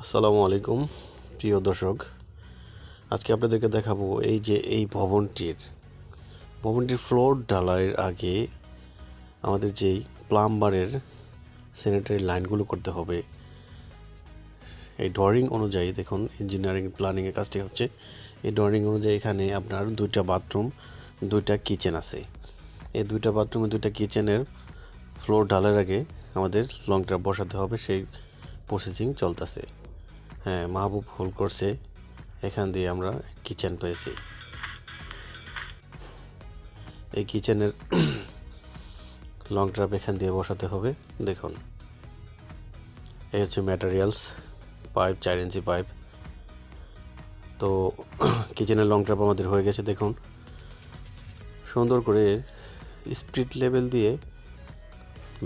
আসসালামু আলাইকুম প্রিয় দর্শক, আজকে আপনাদেরকে দেখাবো এই ভবনটির ফ্লোর ঢালাইয়ের আগে আমাদের যেই প্লাম্বারের স্যানিটারি লাইনগুলো করতে হবে। এই ড্রয়িং অনুযায়ী দেখুন, ইঞ্জিনিয়ারিং প্ল্যানিংয়ের কাজটি হচ্ছে। এই ড্রয়িং অনুযায়ী এখানে আপনার 2টা বাথরুম, 2টা কিচেন আছে। এই 2টা বাথরুম, 2টা কিচেনের ফ্লোর ঢালাইয়ের আগে আমাদের লং ট্রাপ বসাতে হবে, সেই প্রসেসিং চলতেছে। হ্যাঁ, মাহবুব হোল করছে, এখান দিয়ে আমরা কিচেন পেয়েছি। এই কিচেনের লং ট্রাপ এখান দিয়ে বসাতে হবে। দেখুন, এই হচ্ছে ম্যাটেরিয়ালস, পাইপ, 4 ইঞ্চি পাইপ। তো কিচেনের লং ট্রাপ আমাদের হয়ে গেছে। দেখুন, সুন্দর করে স্পিড লেভেল দিয়ে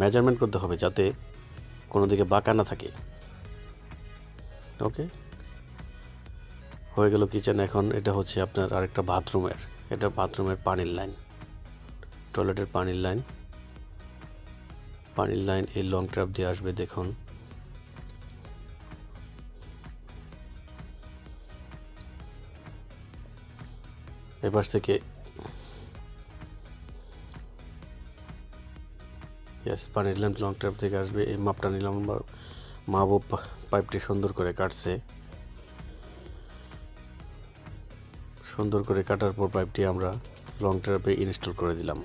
মেজারমেন্ট করতে হবে যাতে কোনো দিকে বাঁকা না থাকে। ওকে, হয়ে গেল কিচেন। এখন এটা হচ্ছে আপনার আরেকটা বাথরুমের, এটা বাথরুমের পানির লাইন, টয়লেটের পানির লাইন এই লং ট্র্যাপ দিয়ে আসবে। দেখুন, এপাশ থেকে পানির লাইন লং ট্র্যাপ থেকে আসবে। এই মাপটা নিলাম, মাহবুব পাইপটি সুন্দর করে কাটছে। সুন্দর করে কাটার পর পাইপটি আমরা লং ট্র্যাপে ইনস্টল করে দিলাম।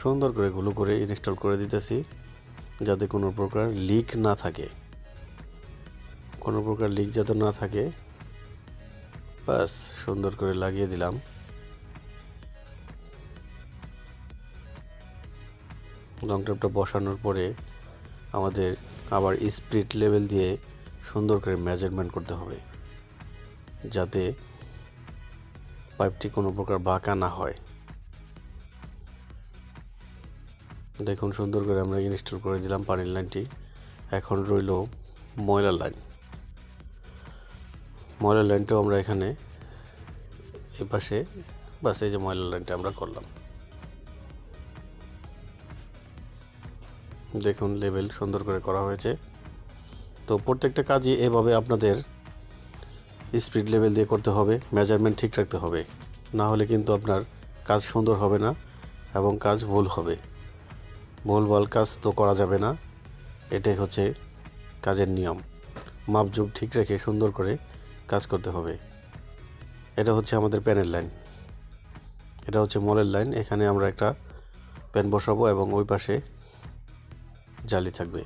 সুন্দর করে গুলো করে ইনস্টল করে দিতেছি যাতে কোনো প্রকার লিক না থাকে, যাতে না থাকে। বাস সুন্দর করে লাগিয়ে দিলাম। লং ট্র্যাপটা বসানোর পরে আমাদের আবার স্পিড লেভেল দিয়ে সুন্দর করে মেজারমেন্ট করতে হবে যাতে পাইপটি কোনো প্রকার বাঁকা না হয়। দেখুন, সুন্দর করে আমরা ইনস্টল করে দিলাম পানির লাইনটি। এখন রইল ময়লার লাইনটাও আমরা এখানে এই পাশে, বাস এই যে ময়লার লাইনটা আমরা করলাম। দেখুন, লেভেল সুন্দর করে করা হয়েছে। তো প্রত্যেকটা কাজই এভাবে আপনাদের স্পিড লেভেল দিয়ে করতে হবে, মেজারমেন্ট ঠিক রাখতে হবে, না হলে কিন্তু আপনার কাজ সুন্দর হবে না এবং কাজ ভুল হবে। ভুলভাল কাজ তো করা যাবে না, এটাই হচ্ছে কাজের নিয়ম। মাপজোক ঠিক রেখে সুন্দর করে কাজ করতে হবে। এটা হচ্ছে আমাদের প্যানের লাইন, এটা হচ্ছে মলের লাইন। এখানে আমরা একটা প্যান বসাবো এবং ওই পাশে জালি থাকবে।